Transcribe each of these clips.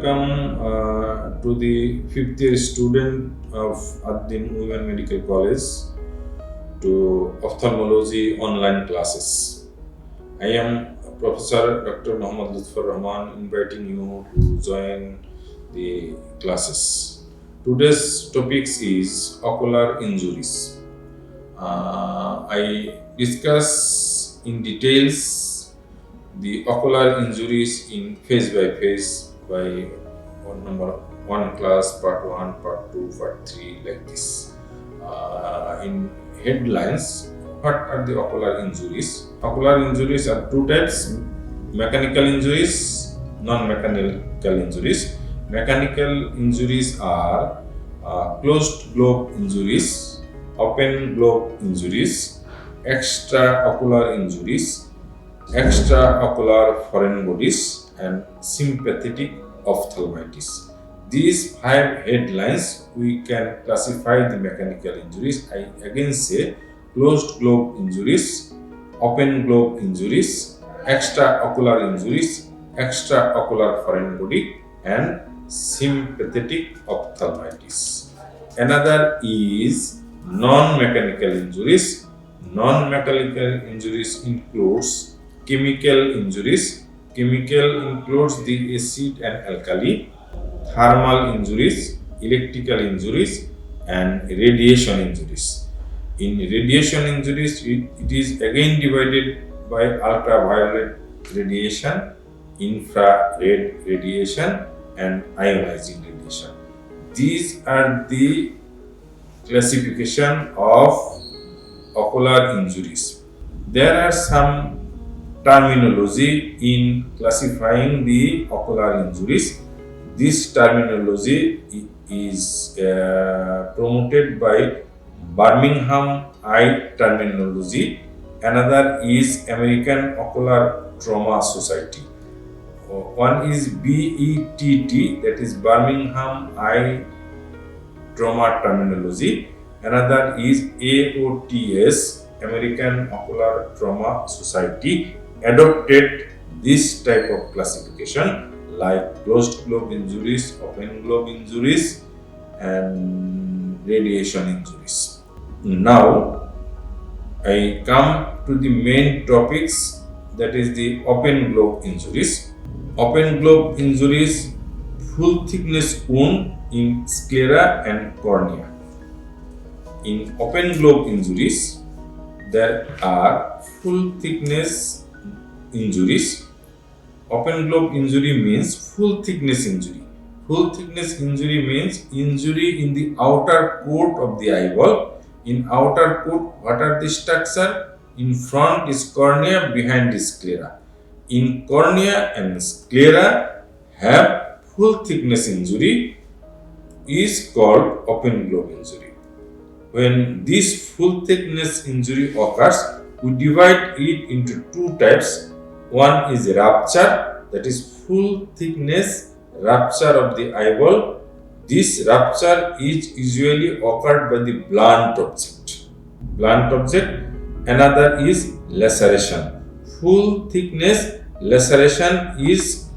welcome to the fifth year student of Ad-Din Women Medical College to ophthalmology online classes. I am Professor Dr. Muhammad Lutfur Rahman inviting you to join the classes. Today's topic is ocular injuries. I discuss in details the ocular injuries in phase by phase by number 1 class, part 1, part 2, part 3, like this. In headlines, what are the ocular injuries? Ocular injuries are two types: mechanical injuries, non-mechanical injuries. Mechanical injuries are closed globe injuries, open globe injuries, extraocular injuries, extraocular foreign bodies, and sympathetic ophthalmitis. These 5 headlines we can classify the mechanical injuries. I again say closed globe injuries, open globe injuries, extraocular injuries, extraocular foreign body, and sympathetic ophthalmitis. Another is non-mechanical injuries. Non-mechanical injuries includes chemical injuries. Chemical includes the acid and alkali, thermal injuries, electrical injuries, and radiation injuries. In radiation injuries, it is again divided by ultraviolet radiation, infrared radiation, and ionizing radiation. These are the classification of ocular injuries. There are some terminology in classifying the ocular injuries. This terminology is promoted by Birmingham Eye Terminology. Another is American Ocular Trauma Society. One is BETT, that is Birmingham Eye Trauma Terminology. Another is AOTS, American Ocular Trauma Society, adopted this type of classification like closed globe injuries, open globe injuries, and radiation injuries. Now I come to the main topics, that is the open globe injuries. Open globe injuries, full thickness wound in sclera and cornea. In open globe injuries, there are full thickness injuries. Open globe injury means full thickness injury. Full thickness injury means injury in the outer coat of the eyeball. In outer coat, what are the structure? In front is cornea, behind is sclera. In cornea and sclera have full thickness injury is called open globe injury. When this full thickness injury occurs, we divide it into two types. One is rupture, that is full thickness rupture of the eyeball. This rupture is usually occurred by the blunt object. Another is laceration. Full thickness laceration is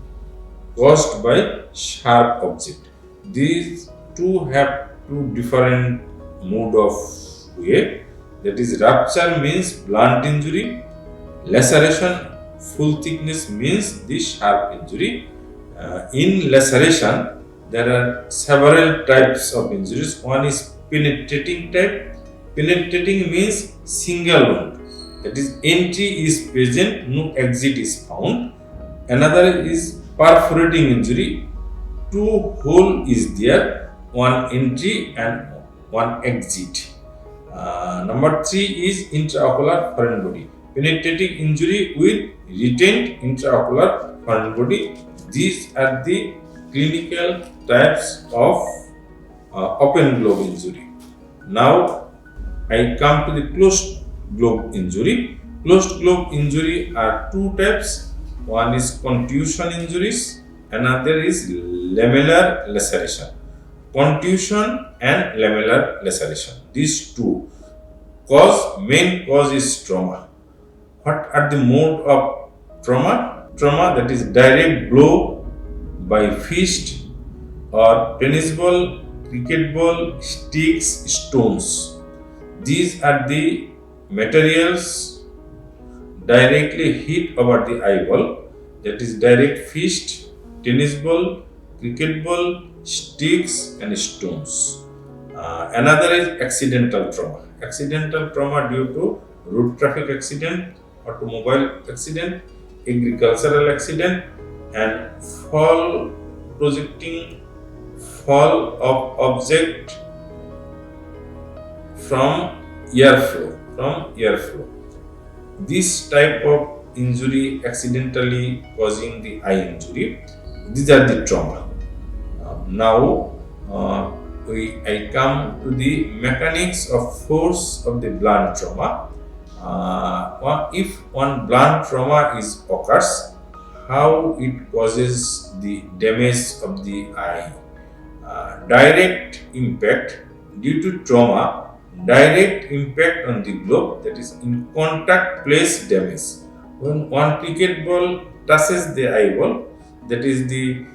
caused by sharp object. These two have two different mode of way. That is, rupture means blunt injury, laceration full thickness means the sharp injury. In laceration, there are several types of injuries. One is penetrating type. Penetrating means single wound, that is entry is present, no exit is found. Another is perforating injury. Two hole is there, one entry and one exit. Number 3 is intraocular foreign body. Penetrating injury with retained intraocular foreign body. These are the clinical types of open globe injury. Now I come to the closed globe injury. Closed globe injury are two types. One is contusion injuries, another is lamellar laceration. Contusion and lamellar laceration, these two main cause is trauma. What are the mode of trauma? Trauma, that is direct blow by fist or tennis ball, cricket ball, sticks, stones. These are the materials directly hit over the eyeball, that is direct fist, tennis ball, cricket ball, sticks, and stones. Another is accidental trauma. Accidental trauma due to road traffic accident, automobile accident, agricultural accident, and fall projecting fall of object from airflow. This type of injury accidentally causing the eye injury. These are the trauma. Now I come to the mechanics of force of the blunt trauma. If one blunt trauma is occurs, how it causes the damage of the eye. Direct impact due to trauma, direct impact on the globe, that is in contact place damage. When one cricket ball touches the eyeball, that is the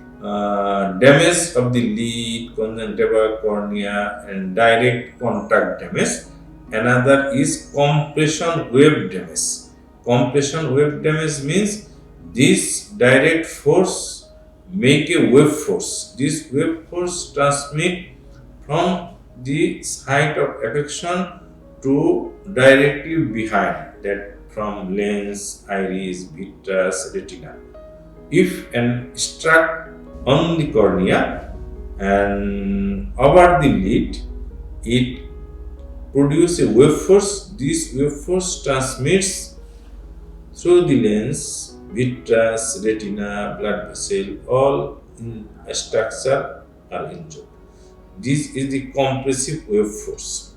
damage of the lid, conjunctiva, cornea, and direct contact damage. Another is compression wave damage. Compression wave damage means this direct force make a wave force. This wave force transmit from the site of affection to directly behind, that from lens, iris, vitreous, retina. If an struck on the cornea and over the lid, it produces a wave force. This wave force transmits through the lens, vitreous, retina, blood vessel, all in a structure are injured. This is the compressive wave force.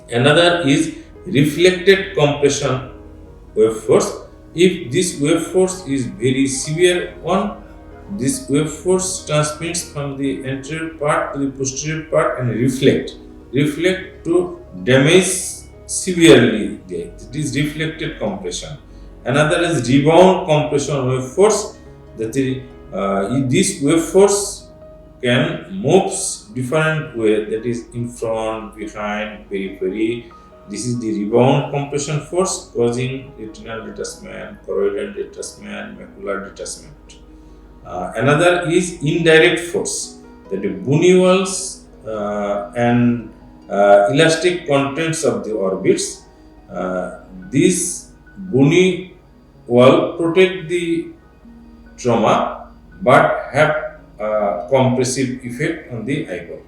Another is reflected compression wave force. If this wave force is very severe one, this wave force transmits from the anterior part to the posterior part and reflect to damage severely. It is reflected compression. Another is rebound compression wave force. That is, this wave force can moves different way, that is in front, behind, periphery. This is the rebound compression force causing retinal detachment, choroidal detachment, macular detachment. Another is indirect force, that the bony walls and elastic contents of the orbits. This bony wall protect the trauma but have compressive effect on the eyeball.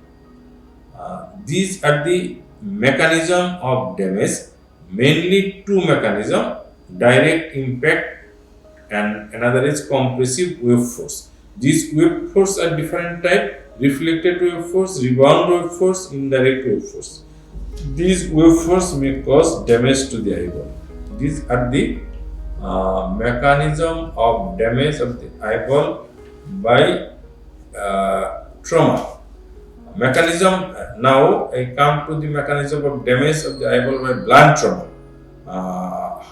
These are the mechanism of damage, mainly two mechanism: direct impact and another is compressive wave force. These wave force are different type: reflected wave force, rebound wave force, indirect wave force. These wave force may cause damage to the eyeball. These are the mechanism of damage of the eyeball by trauma. Mechanism. Now I come to the mechanism of damage of the eyeball by blunt trauma.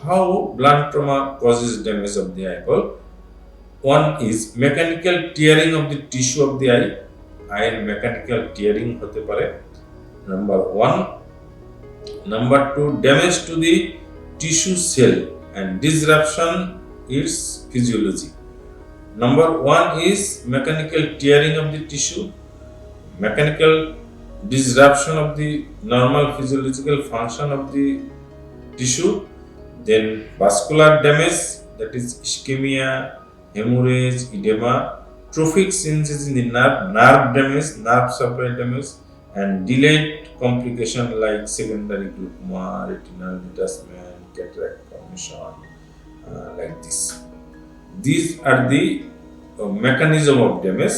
How blunt trauma causes damage of the eyeball? One is mechanical tearing of the tissue of the eye. Eye mechanical tearing hote pare. Number one. Number two, damage to the tissue cell and disruption its physiology. Number one is mechanical tearing of the tissue, mechanical disruption of the normal physiological function of the tissue. Then vascular damage, that is ischemia, hemorrhage, edema, trophic changes in the nerve damage, nerve supply damage, and delayed complication like secondary glaucoma, retinal detachment, cataract formation, like this. These are the mechanism of damage.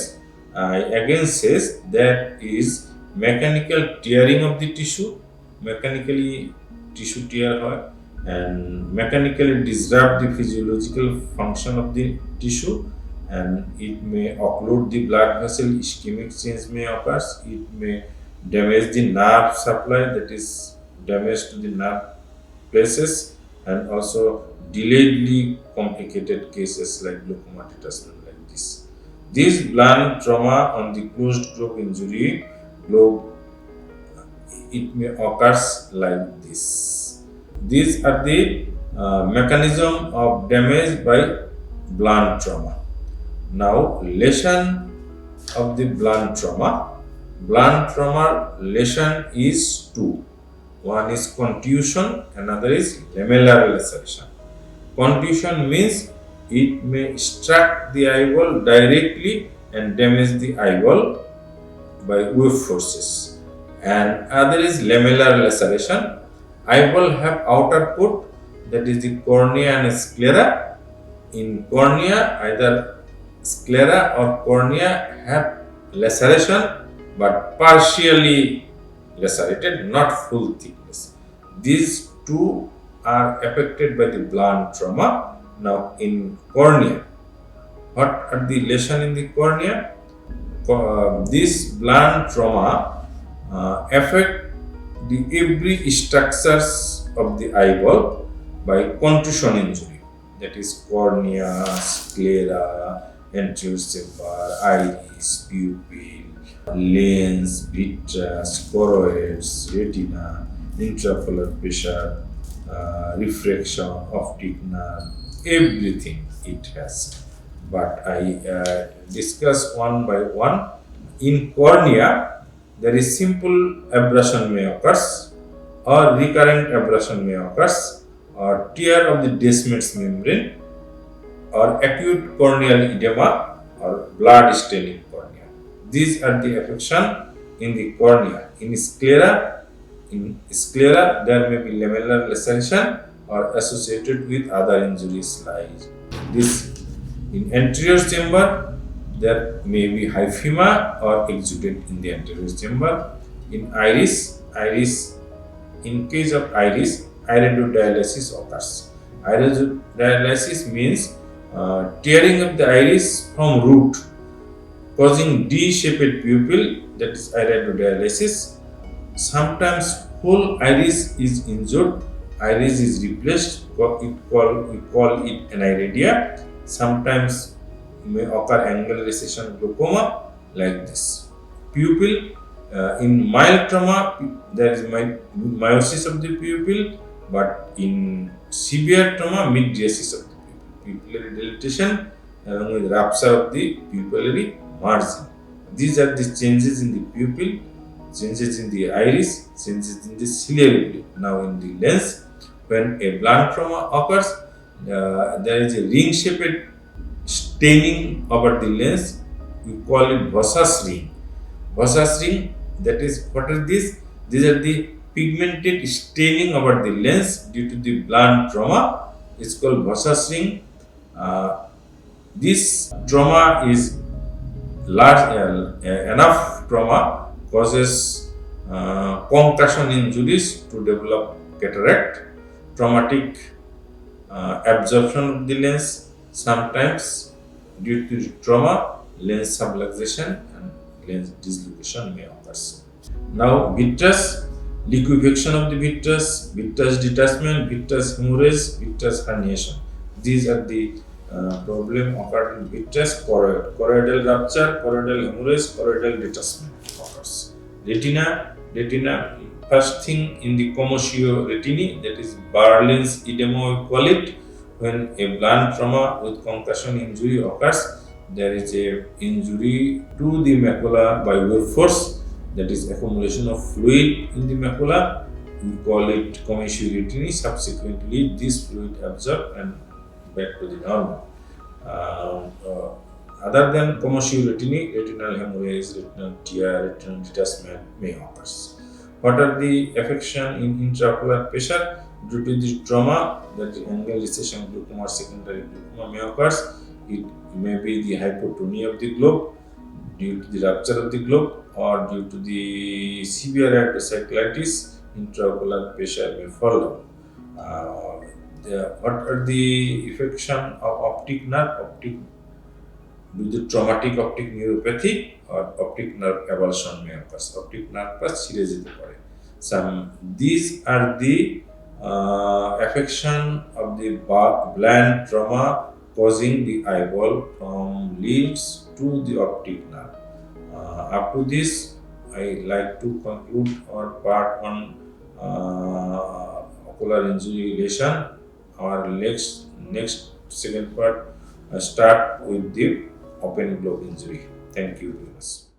I again says that is mechanical tearing of the tissue, mechanically tissue tear হয়, and mechanically disrupt the physiological function of the tissue, and it may occlude the blood vessel, ischemic change may occur, it may damage the nerve supply, that is damage to the nerve places, and also delayedly complicated cases like glaucoma detachment like this. This blunt trauma on the closed globe injury globe, it may occurs like this. These are the mechanism of damage by blunt trauma. Now, lesion of the blunt trauma. Blunt trauma lesion is two. One is contusion, another is lamellar laceration. Contusion means it may strike the eyeball directly and damage the eyeball by wave forces. And other is lamellar laceration. Eyeball have outer coat, that is the cornea and sclera. In cornea, either sclera or cornea have laceration but partially lacerated, not full thickness. These two are affected by the blunt trauma. Now, in cornea, what are the lesion in the cornea? This blunt trauma affect the every structures of the eyeball by contusion injury, that is cornea, sclera, anterior chamber, iris, pupil, lens, vitreous, choroids, retina, intraocular pressure, refraction, optic nerve, everything it has. But I discuss one by one. In cornea, there is simple abrasion may occurs, or recurrent abrasion may occurs, or tear of the Descemet's membrane, or acute corneal edema, or blood staining cornea. These are the affection in the cornea. In sclera, there may be lamellar laceration or associated with other injuries like this. In anterior chamber, there may be hyphema or exudate in the anterior chamber. In in case of iris, iridodialysis occurs. Iridodialysis means tearing of the iris from root, causing D-shaped pupil, that is iridodialysis. Sometimes whole iris is injured, iris is replaced, we call it aniridia. Sometimes may occur angular recession glaucoma like this. Pupil, in mild trauma, there is meiosis of the pupil, but in severe trauma, mydriasis of the pupil. Pupillary dilatation along with rupture of the pupillary margin. These are the changes in the pupil, changes in the iris, changes in the ciliary blade. Now, in the lens, when a blunt trauma occurs, there is a ring-shaped staining over the lens. We call it Vossas ring. Vossas ring, that is, what are these? These are the pigmented staining over the lens due to the blunt trauma. It's called Vossas ring. This trauma is large enough trauma causes concussion injuries to develop cataract, traumatic absorption of the lens. Sometimes due to trauma, lens subluxation and lens dislocation may occur. Now, vitreous, liquefaction of the vitreous, vitreous detachment, vitreous hemorrhage, vitreous herniation. These are the problem occurred in vitreous choroid, choroidal rupture, choroidal hemorrhage, choroidal detachment occurs. Retina, first thing in the commotio retini, that is Berlin's edema we call it. When a blunt trauma with concussion injury occurs, there is a injury to the macula by wave force, that is accumulation of fluid in the macula. We call it commotio retini. Subsequently, this fluid absorbed and back to the normal. Other than commotio retini, retinal hemorrhage, retinal tear, retinal detachment may occur. What are the affection in intraocular pressure? Due to the trauma, that the angle recession glaucoma or secondary glaucoma may occur. It may be the hypotonia of the globe due to the rupture of the globe, or due to the severe iridocyclitis, intraocular pressure may fall down. What are the affection of optic nerve? Due to traumatic optic neuropathy or optic nerve avulsion may occur. Optic nerve ছিঁড়ে যেতে পারে. These are the affection of the blunt trauma causing the eyeball from lids to the optic nerve. Up to this, I like to conclude our part on ocular injury lesion. Our next second part start with the open globe injury. Thank you very much.